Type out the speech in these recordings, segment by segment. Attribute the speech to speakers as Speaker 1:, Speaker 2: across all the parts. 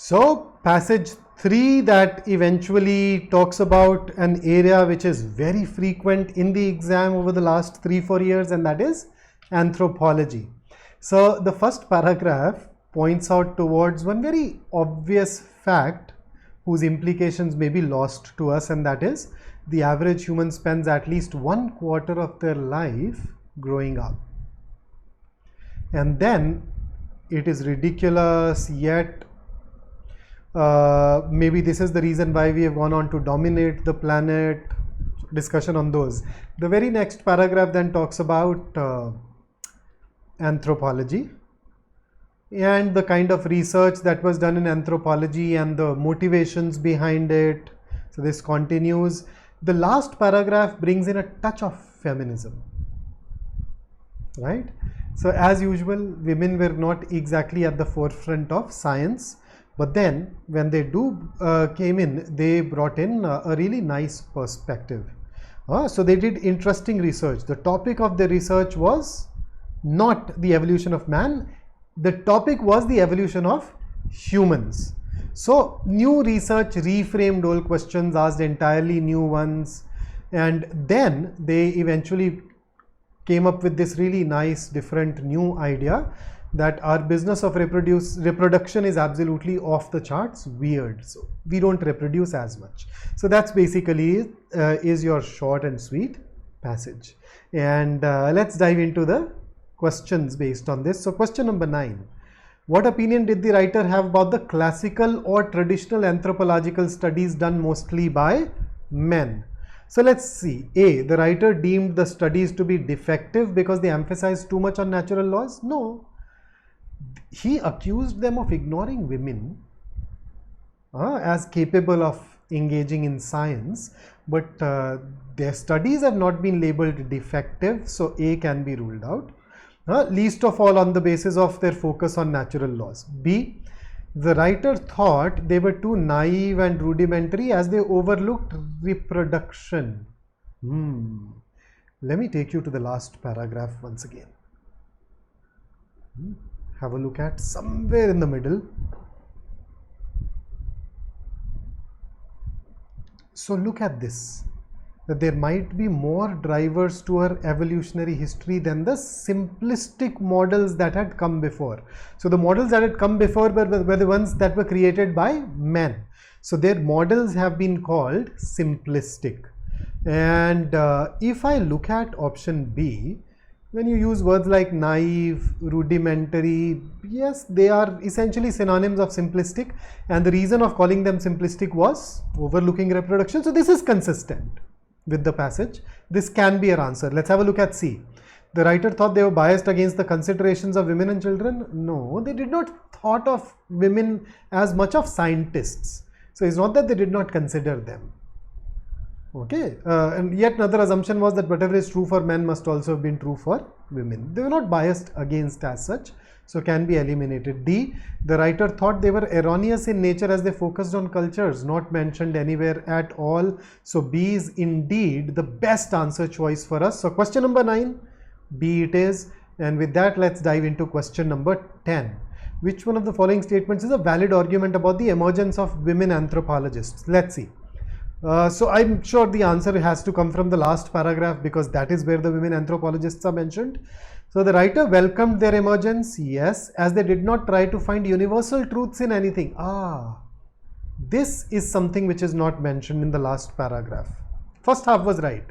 Speaker 1: So passage 3 that eventually talks about an area which is very frequent in the exam over the last 3-4 years, and that is anthropology. So the first paragraph points out towards one very obvious fact whose implications may be lost to us, and that is the average human spends at least 1/4 of their life growing up. And then it is ridiculous, yet maybe this is the reason why we have gone on to dominate the planet. Discussion on those. The very next paragraph then talks about anthropology and the kind of research that was done in anthropology and the motivations behind it. So this continues. The last paragraph brings in a touch of feminism, right? So as usual, women were not exactly at the forefront of science, but then when they came in, they brought in a really nice perspective. So they did interesting research. The topic of the research was not the evolution of man. The topic was the evolution of humans. So new research reframed old questions, asked entirely new ones, and then they eventually came up with this really nice, different new idea that our business of reproduction is absolutely off the charts, weird. So we don't reproduce as much. So that's basically is your short and sweet passage. And let's dive into the questions based on this. So question number 9. What opinion did the writer have about the classical or traditional anthropological studies done mostly by men? So let's see. A, the writer deemed the studies to be defective because they emphasized too much on natural laws? No. He accused them of ignoring women as capable of engaging in science, but their studies have not been labeled defective, so A can be ruled out. Least of all on the basis of their focus on natural laws. B, the writer thought they were too naive and rudimentary as they overlooked reproduction. Let me take you to the last paragraph once again. Have a look at somewhere in the middle. So look at this, that there might be more drivers to our evolutionary history than the simplistic models that had come before. So the models that had come before were the ones that were created by men. So their models have been called simplistic. And if I look at option B, when you use words like naive, rudimentary, yes, they are essentially synonyms of simplistic, and the reason of calling them simplistic was overlooking reproduction. So this is consistent with the passage. This can be our answer. Let's have a look at C. The writer thought they were biased against the considerations of women and children. No, they did not thought of women as much of scientists. So it's not that they did not consider them. Okay, and yet another assumption was that whatever is true for men must also have been true for women. They were not biased against as such, so can be eliminated. D, the writer thought they were erroneous in nature as they focused on cultures, not mentioned anywhere at all. So B is indeed the best answer choice for us. So question number 9, B it is. And with that, let's dive into question number 10. Which one of the following statements is a valid argument about the emergence of women anthropologists? Let's see. So I'm sure the answer has to come from the last paragraph, because that is where the women anthropologists are mentioned. So the writer welcomed their emergence, yes, as they did not try to find universal truths in anything. This is something which is not mentioned in the last paragraph. First half was right.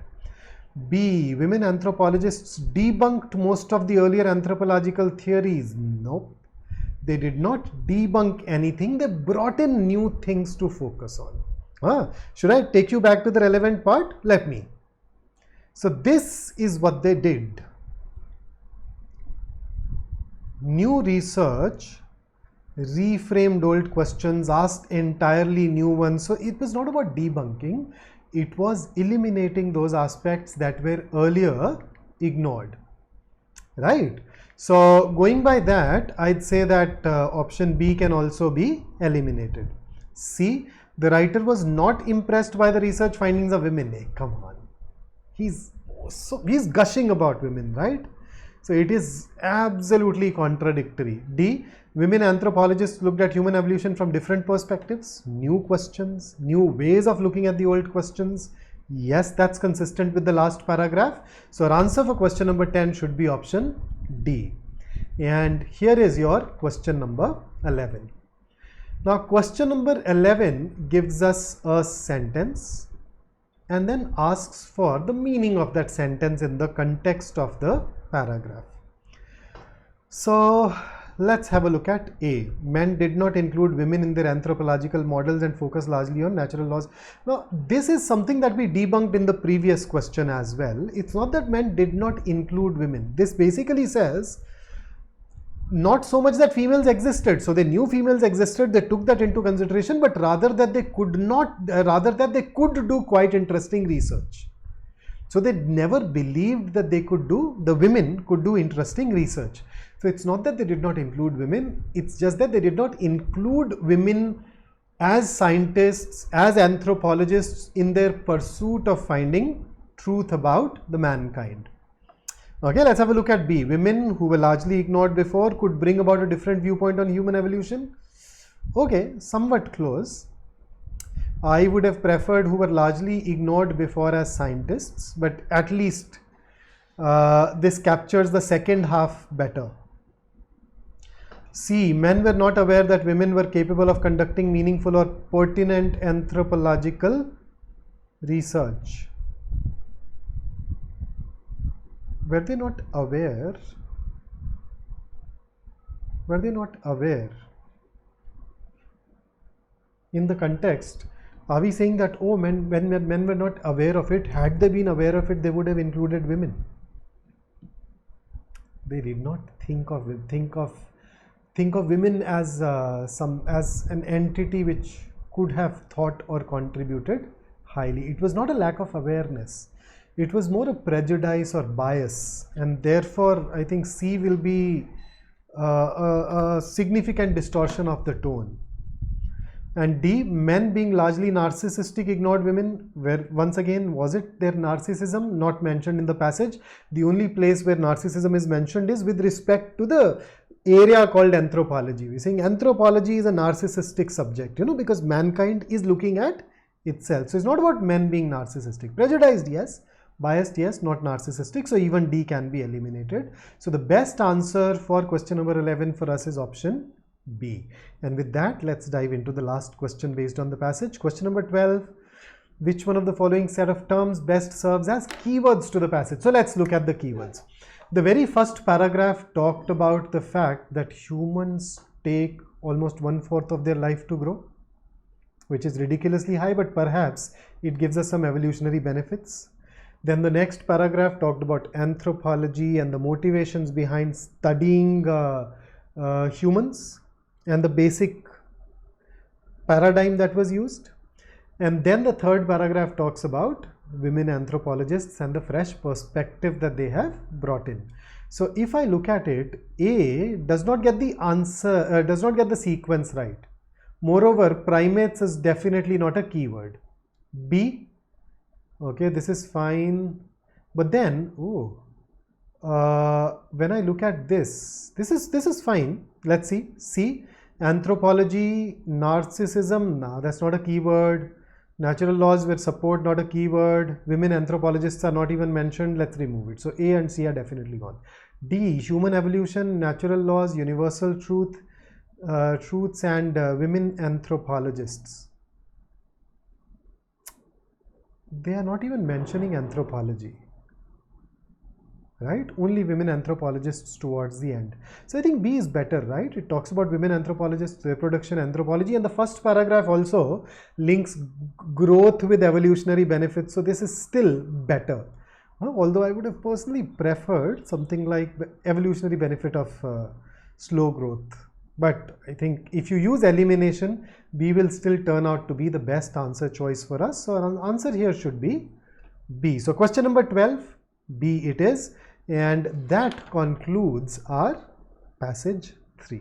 Speaker 1: B, women anthropologists debunked most of the earlier anthropological theories. Nope. They did not debunk anything. They brought in new things to focus on. Should I take you back to the relevant part? Let me. So this is what they did. New research reframed old questions, asked entirely new ones. So it was not about debunking, it was eliminating those aspects that were earlier ignored, right? So going by that, I'd say that option B can also be eliminated. C, the writer was not impressed by the research findings of women. Hey, come on, he's gushing about women, right? So it is absolutely contradictory. D, Women anthropologists looked at human evolution from different perspectives, new questions, new ways of looking at the old questions. Yes, that's consistent with the last paragraph. So our answer for question number 10 should be option D. And here is your question number 11. Now question number 11 gives us a sentence and then asks for the meaning of that sentence in the context of the paragraph. So let's have a look at A. Men did not include women in their anthropological models and focus largely on natural laws. Now this is something that we debunked in the previous question as well. It's not that men did not include women. This basically says not so much that females existed, so they knew females existed, they took that into consideration, but rather that they could do quite interesting research. So they never believed that the women could do interesting research. So it's not that they did not include women, it's just that they did not include women as scientists, as anthropologists in their pursuit of finding truth about the mankind. Okay, let's have a look at B. Women who were largely ignored before could bring about a different viewpoint on human evolution. Okay, somewhat close. I would have preferred who were largely ignored before as scientists, but at least this captures the second half better. C. Men were not aware that women were capable of conducting meaningful or pertinent anthropological research. Were they not aware? Were they not aware? In the context, are we saying that, oh, men were not aware of it? Had they been aware of it, they would have included women. They did not think of women as an entity which could have thought or contributed highly. It was not a lack of awareness. It was more a prejudice or bias, and therefore I think C will be a significant distortion of the tone. And D, men being largely narcissistic ignored women, where once again, was it their narcissism? Not mentioned in the passage. The only place where narcissism is mentioned is with respect to the area called anthropology. We're saying anthropology is a narcissistic subject, because mankind is looking at itself. So it's not about men being narcissistic. Prejudiced, yes. Biased, yes, not narcissistic. So even D can be eliminated. So the best answer for question number 11 for us is option B. And with that, let's dive into the last question based on the passage. Question number 12. Which one of the following set of terms best serves as keywords to the passage? So let's look at the keywords. The very first paragraph talked about the fact that humans take almost 1/4 of their life to grow, which is ridiculously high, but perhaps it gives us some evolutionary benefits. Then the next paragraph talked about anthropology and the motivations behind studying humans and the basic paradigm that was used. And then the third paragraph talks about women anthropologists and the fresh perspective that they have brought in. So if I look at it, A does not get the answer, does not get the sequence right. Moreover, primates is definitely not a keyword. B, okay, this is fine. But then, when I look at this is fine. Let's see. C, anthropology, narcissism, nah, that's not a keyword. Natural laws were support, not a keyword. Women anthropologists are not even mentioned. Let's remove it. So A and C are definitely gone. D, human evolution, natural laws, universal truths, and women anthropologists. They are not even mentioning anthropology, right? Only women anthropologists towards the end. So I think B is better, right? It talks about women anthropologists, reproduction, anthropology, and the first paragraph also links growth with evolutionary benefits. So this is still better. Although I would have personally preferred something like the evolutionary benefit of slow growth. But I think if you use elimination, B will still turn out to be the best answer choice for us. So our answer here should be B. So question number 12, B it is. And that concludes our passage 3.